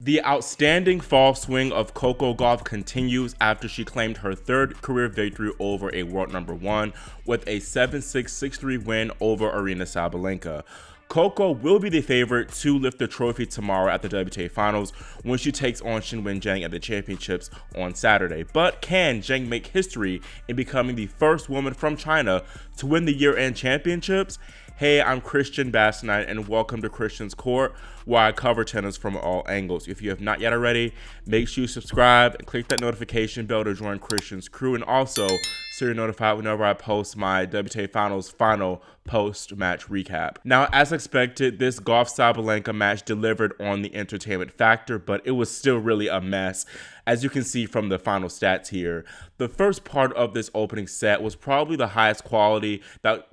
The outstanding fall swing of Coco Gauff continues after she claimed her third career victory over a world number one with a 7-6, 6-3 win over Aryna Sabalenka. Coco will be the favorite to lift the trophy tomorrow at the WTA Finals when she takes on Qinwen Zheng at the championships on Saturday. But can Zheng make history in becoming the first woman from China to win the year-end championships? Hey, I'm Christian Basnight and welcome to Christian's Court, where I cover tennis from all angles. If you have not yet already, make sure you subscribe and click that notification bell to join Christian's crew, and also so you're notified whenever I post my WTA Finals final post-match recap. Now, as expected, this Gauff-Sabalenka match delivered on the entertainment factor, but it was still really a mess, as you can see from the final stats here. The first part of this opening set was probably the highest quality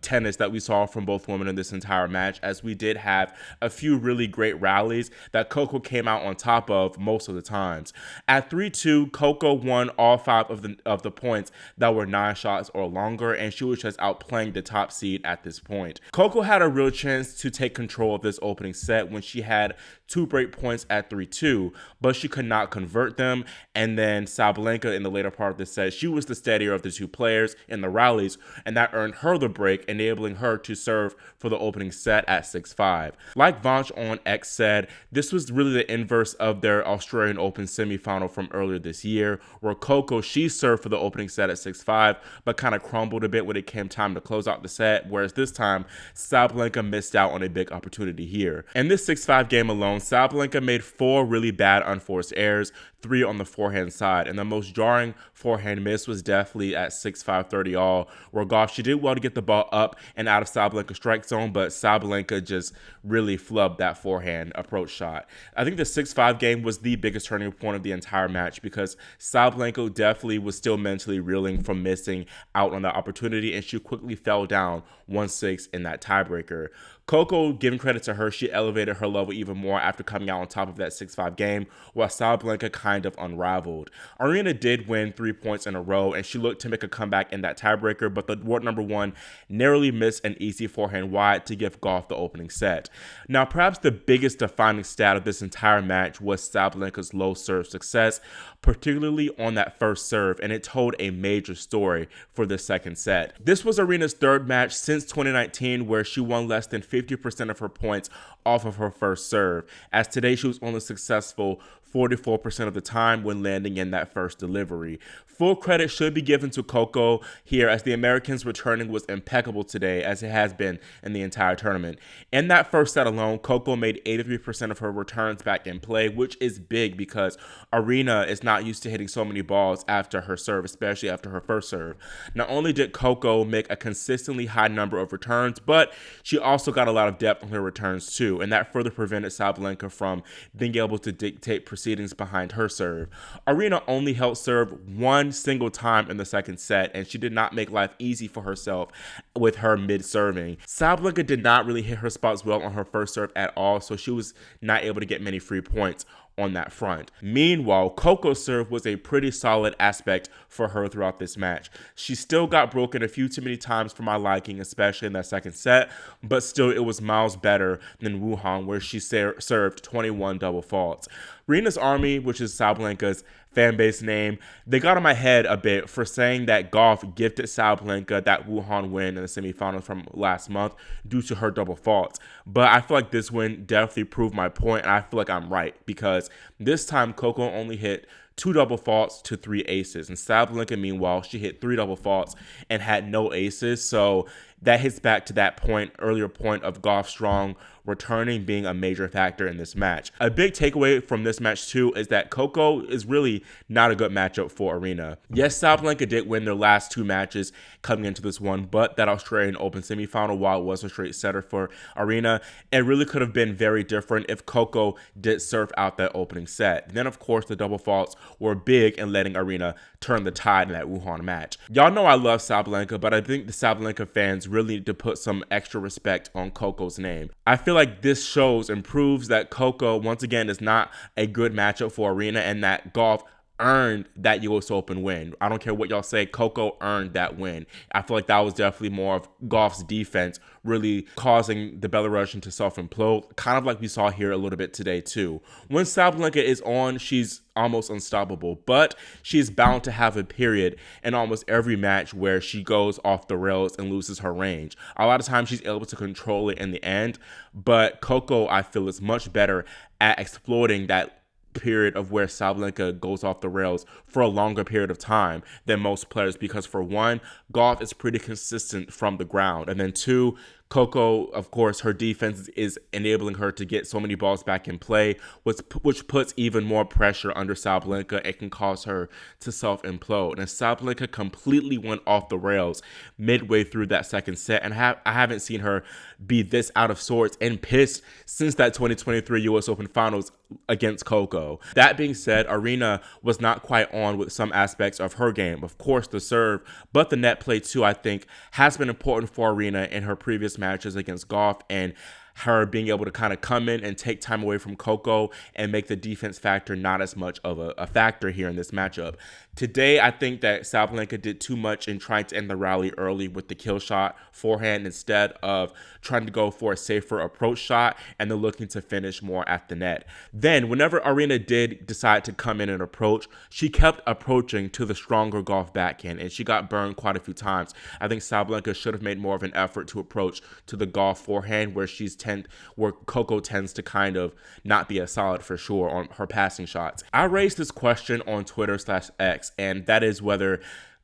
tennis that we saw from both women in this entire match, as we did have a few really great rallies that Coco came out on top of most of the times. At 3-2, Coco won all 5 of the points that were 9 shots or longer, and she was just outplaying the top seed at this point. Coco had a real chance to take control of this opening set when she had 2 break points at 3-2, but she could not convert them, and then Sabalenka in the later part of the set, she was the steadier of the 2 players in the rallies, and that earned her the break, enabling her to serve for the opening set at 6-5. Like Vanch on X said, this was really the inverse of their Australian Open semifinal from earlier this year, where Coco, she served for the opening set at 6-5, but kind of crumbled a bit when it came time to close out the set, whereas this time, Sabalenka missed out on a big opportunity here. In this 6-5 game alone, Sabalenka made 4 really bad unforced errors, 3 on the forehand side, and the most jarring forehand miss was definitely at 6-5 30 all, where Gauff, she did well to get the ball up and out of Sabalenka's strike zone, but Sabalenka just really flubbed that forehand approach shot. I think the 6-5 game was the biggest turning point of the entire match, because Sabalenka definitely was still mentally reeling from missing out on that opportunity, and she quickly fell down 1-6 in that tiebreaker. Coco, giving credit to her, she elevated her level even more after coming out on top of that 6-5 game, while Sabalenka kind of unraveled. Aryna did win 3 points in a row, and she looked to make a comeback in that tiebreaker, but the world number one narrowly missed an easy forehand wide to give Gauff the opening set. Now, perhaps the biggest defining stat of this entire match was Sabalenka's low serve success, particularly on that first serve, and it told a major story for the second set. This was Aryna's third match since 2019 where she won less than 50% of her points off of her first serve, as today she was only successful 44% of the time when landing in that first delivery. Full credit should be given to Coco here, as the Americans' returning was impeccable today, as it has been in the entire tournament. In that first set alone, Coco made 83% of her returns back in play, which is big because Aryna is not used to hitting so many balls after her serve, especially after her first serve. Not only did Coco make a consistently high number of returns, but she also got a lot of depth on her returns too, and that further prevented Sabalenka from being able to dictate proceedings behind her serve. Aryna only held serve 1 single time in the second set, and she did not make life easy for herself with her mid-serving. Sabalenka did not really hit her spots well on her first serve at all, so she was not able to get many free points on that front. Meanwhile, Coco's serve was a pretty solid aspect for her throughout this match. She still got broken a few too many times for my liking, especially in that second set, but still it was miles better than Wuhan, where she served 21 double faults. Rena's Army, which is Sabalenka's fan base name, they got on my head a bit for saying that Gauff gifted Sabalenka that Wuhan win in the semifinals from last month due to her double faults. But I feel like this win definitely proved my point, and I feel like I'm right, because this time Coco only hit 2 double faults to 3 aces, and Sabalenka, meanwhile, she hit 3 double faults and had no aces. So that hits back to that earlier point of Gauff strong returning being a major factor in this match. A big takeaway from this match too is that Coco is really not a good matchup for Aryna. Yes, Sabalenka did win their last 2 matches coming into this one, but that Australian Open semifinal, while it was a straight setter for Aryna, it really could have been very different if Coco did serve out that opening set. Then, of course, the double faults were big in letting Aryna turn the tide in that Wuhan match. Y'all know I love Sabalenka, but I think the Sabalenka fans really need to put some extra respect on Coco's name. I feel like this shows and proves that Coco, once again, is not a good matchup for Aryna, and that Gauff earned that US Open win. I don't care what y'all say, Coco earned that win. I feel like that was definitely more of Gauff's defense really causing the Belarusian to self-implode, kind of like we saw here a little bit today too. When Sabalenka is on, she's almost unstoppable, but she's bound to have a period in almost every match where she goes off the rails and loses her range. A lot of times she's able to control it in the end, but Coco, I feel, is much better at exploiting that period of where Sabalenka goes off the rails for a longer period of time than most players, because for one, Gauff is pretty consistent from the ground, and then two, Coco, of course, her defense is enabling her to get so many balls back in play, which puts even more pressure under Sabalenka and can cause her to self-implode. And Sabalenka completely went off the rails midway through that second set, and I haven't seen her be this out of sorts and pissed since that 2023 US Open Finals against Coco. That being said, Aryna was not quite on with some aspects of her game. Of course, the serve, but the net play too, I think, has been important for Aryna in her previous matches against Gauff, and her being able to kind of come in and take time away from Coco and make the defense factor not as much of a factor here in this matchup. Today, I think that Sabalenka did too much in trying to end the rally early with the kill shot forehand instead of trying to go for a safer approach shot and then looking to finish more at the net. Then, whenever Aryna did decide to come in and approach, she kept approaching to the stronger Gauff backhand, and she got burned quite a few times. I think Sabalenka should have made more of an effort to approach to the Gauff forehand, where Coco tends to kind of not be as solid for sure on her passing shots. I raised this question on Twitter/X, and that is whether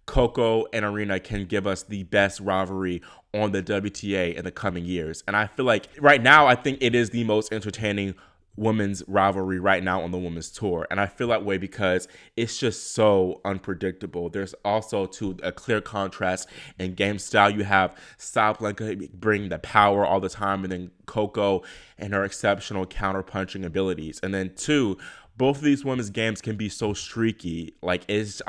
Coco and Aryna can give us the best rivalry on the WTA in the coming years. And I feel like right now, I think it is the most entertaining women's rivalry right now on the women's tour, and I feel that way because it's just so unpredictable. There's also a clear contrast in game style. You have Sabalenka bring the power all the time, and then Coco and her exceptional counter-punching abilities. And then two, both of these women's games can be so streaky. Like, it's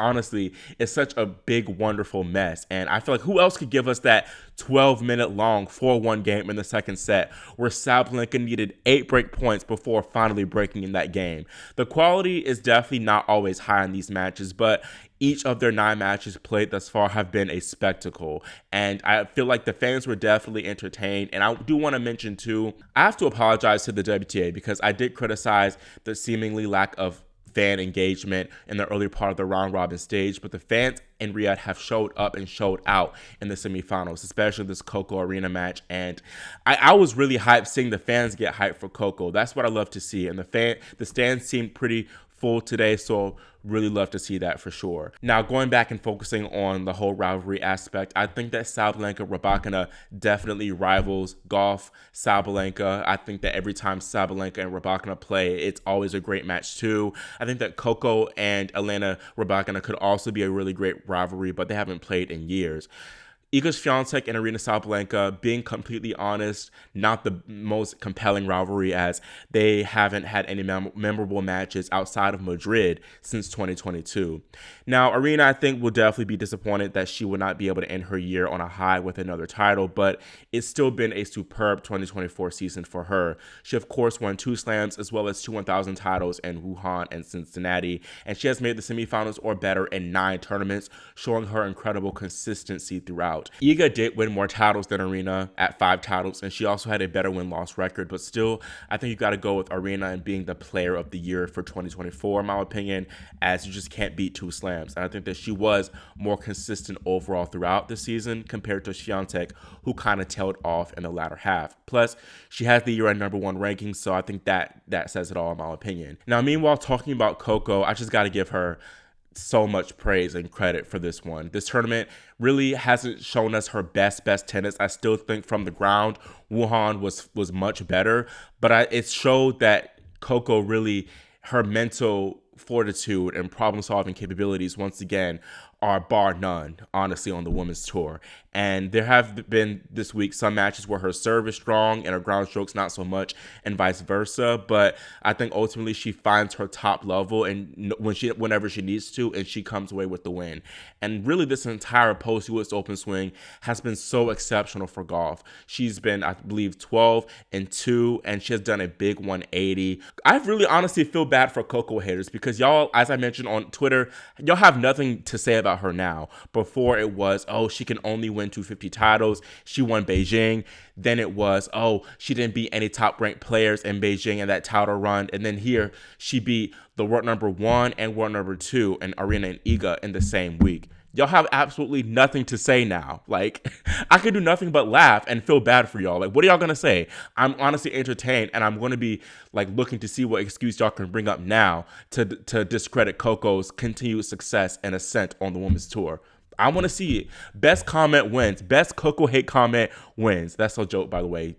such a big, wonderful mess. And I feel like who else could give us that 12-minute long 4-1 game in the second set where Sabalenka needed 8 break points before finally breaking in that game? The quality is definitely not always high in these matches, but each of their 9 matches played thus far have been a spectacle. And I feel like the fans were definitely entertained. And I do want to mention, too, I have to apologize to the WTA because I did criticize the seemingly lack of fan engagement in the early part of the round-robin stage, but the fans in Riyadh have showed up and showed out in the semifinals, especially this Coco Aryna match. And I was really hyped seeing the fans get hyped for Coco. That's what I love to see. And the stands seemed pretty full today, so really love to see that for sure. Now, going back and focusing on the whole rivalry aspect, I think that Sabalenka-Rybakina definitely rivals Gauff, Sabalenka. I think that every time Sabalenka and Rybakina play, it's always a great match too. I think that Coco and Aryna Rybakina could also be a really great rivalry, but they haven't played in years. Iga Świątek and Aryna Sabalenka, being completely honest, not the most compelling rivalry, as they haven't had any memorable matches outside of Madrid since 2022. Now, Aryna, I think, will definitely be disappointed that she will not be able to end her year on a high with another title, but it's still been a superb 2024 season for her. She, of course, won 2 slams as well as 2 1,000 titles in Wuhan and Cincinnati, and she has made the semifinals or better in 9 tournaments, showing her incredible consistency throughout. Iga did win more titles than Aryna at 5 titles, and she also had a better win-loss record, but still, I think you got to go with Aryna and being the player of the year for 2024, in my opinion, as you just can't beat 2 slams. And I think that she was more consistent overall throughout the season compared to Świątek, who kind of tailed off in the latter half. Plus, she has the year-end #1 ranking, so I think that says it all, in my opinion. Now, meanwhile, talking about Coco, I just got to give her so much praise and credit for this one. This tournament really hasn't shown us her best tennis. I still think from the ground, Wuhan was much better, but it showed that Coco really, her mental fortitude and problem-solving capabilities once again are bar none, honestly, on the women's tour. And there have been this week some matches where her serve is strong and her ground strokes not so much, and vice versa. But I think ultimately she finds her top level and whenever she needs to, and she comes away with the win. And really, this entire post-US Open swing has been so exceptional for Gauff. She's been, I believe, 12-2, and she has done a big 180. I really honestly feel bad for Coco haters because y'all, as I mentioned on Twitter, y'all have nothing to say about her now. Before it was, oh, she can only win 250 titles. She won Beijing. Then it was, oh, she didn't beat any top-ranked players in Beijing in that title run. And then here, she beat the world number 1 and world number 2 and Aryna and Iga in the same week. Y'all have absolutely nothing to say now. Like, I can do nothing but laugh and feel bad for y'all. Like, what are y'all going to say? I'm honestly entertained, and I'm going to be, like, looking to see what excuse y'all can bring up now to discredit Coco's continued success and ascent on the women's tour. I want to see it. Best comment wins. Best Coco hate comment wins. That's a joke, by the way.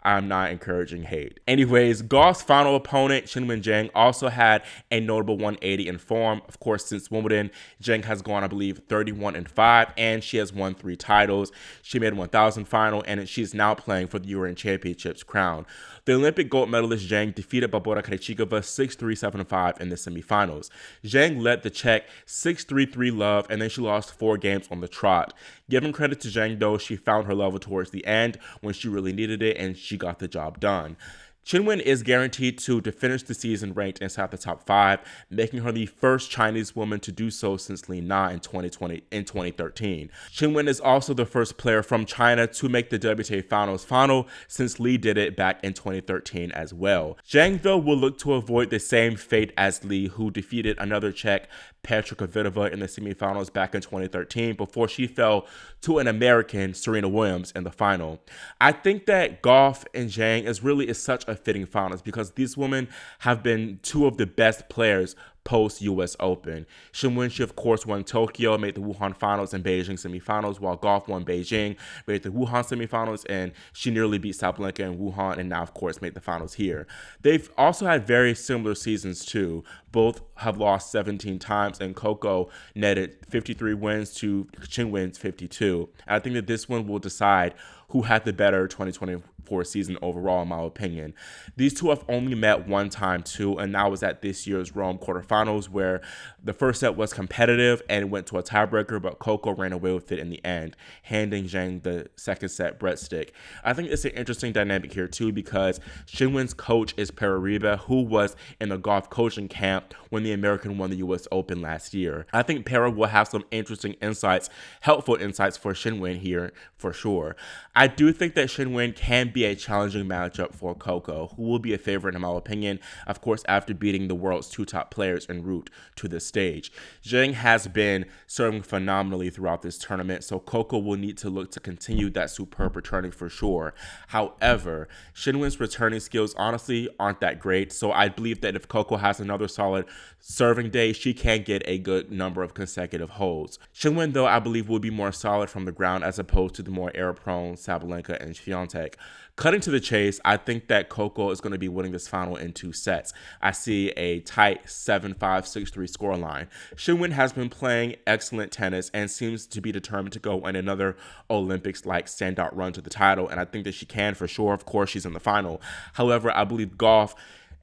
I'm not encouraging hate. Anyways, Gauff's final opponent, Qinwen Zheng, also had a notable 180 in form. Of course, since Wimbledon, Zheng has gone, I believe, 31-5, and she has won 3 titles. She made a 1,000 final, and she's now playing for the European Championships crown. The Olympic gold medalist Zheng defeated Barbora Krejcikova 6-3, 7-5 in the semifinals. Zheng led the Czech 6-3, 3-love, and then she lost 4 games on the trot. Giving credit to Zheng, though, she found her level towards the end when she really needed it, and she got the job done. Qinwen is guaranteed to finish the season ranked inside the top 5, making her the first Chinese woman to do so since Li Na in 2013. Qinwen is also the first player from China to make the WTA Finals final since Li did it back in 2013 as well. Zheng, though, will look to avoid the same fate as Li, who defeated another Czech, Petra Kvitova, in the semifinals back in 2013 before she fell to an American, Serena Williams, in the final. I think that Gauff and Zheng is such a fitting finals because these women have been 2 of the best players post-US Open. Qinwen, she of course won Tokyo, made the Wuhan finals and Beijing semifinals, while Gauff won Beijing, made the Wuhan semifinals, and she nearly beat Sabalenka in Wuhan, and now of course made the finals here. They've also had very similar seasons too. Both have lost 17 times, and Coco netted 53 wins to Qinwen's 52. I think that this one will decide who had the better 2024 season overall, in my opinion. These 2 have only met one time too, and that was at this year's Rome quarterfinals, where the first set was competitive and it went to a tiebreaker, but Coco ran away with it in the end, handing Zheng the second set breadstick. I think it's an interesting dynamic here too because Qinwen's coach is Pere Riba, who was in the Gauff coaching camp when the American won the US Open last year. I think Pere will have some interesting insights, helpful insights for Qinwen here for sure. I do think that Qinwen can be a challenging matchup for Coco, who will be a favorite in my opinion, of course after beating the world's 2 top players en route to this stage. Zheng has been serving phenomenally throughout this tournament, so Coco will need to look to continue that superb returning for sure. However, Qinwen's returning skills honestly aren't that great, so I believe that if Coco has another solid serving day, she can get a good number of consecutive holds. Qinwen, though, I believe will be more solid from the ground as opposed to the more error-prone Sabalenka and Swiatek. Cutting to the chase, I think that Coco is going to be winning this final in 2 sets. I see a tight 7-5, 6-3 scoreline. Qinwen has been playing excellent tennis and seems to be determined to go on another Olympics-like standout run to the title, and I think that she can for sure. Of course, she's in the final. However, I believe Gauff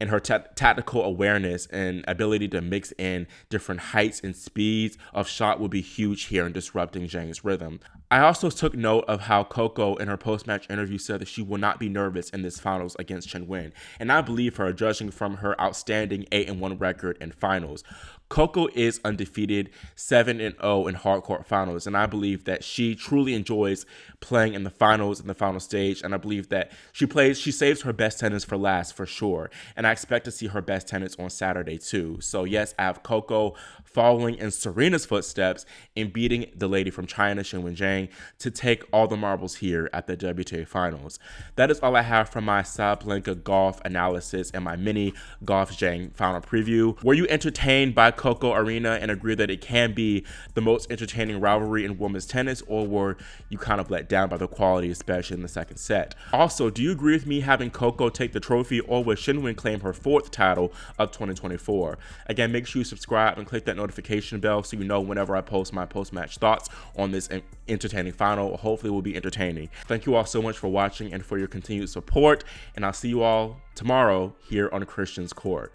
and her tactical awareness and ability to mix in different heights and speeds of shot will be huge here in disrupting Zheng's rhythm. I also took note of how Coco in her post-match interview said that she will not be nervous in this finals against Qinwen, and I believe her, judging from her outstanding 8-1 record in finals. Coco is undefeated, 7-0 in hardcourt finals, and I believe that she truly enjoys playing in the finals, in the final stage, and I believe that she saves her best tennis for last for sure, and I expect to see her best tennis on Saturday too. So yes, I have Coco following in Serena's footsteps in beating the lady from China, Qinwen Zheng, Zheng to take all the marbles here at the WTA Finals. That is all I have from my Sabalenka Gauff analysis and my mini Gauff Zheng final preview. Were you entertained by Coco Aryna and agree that it can be the most entertaining rivalry in women's tennis, or were you kind of let down by the quality, especially in the second set? Also, do you agree with me having Coco take the trophy, or will Qinwen claim her 4th title of 2024? Again, make sure you subscribe and click that notification bell so you know whenever I post my post-match thoughts on this entertaining final. Hopefully it will be entertaining. Thank you all so much for watching and for your continued support, and I'll see you all tomorrow here on Christian's Court.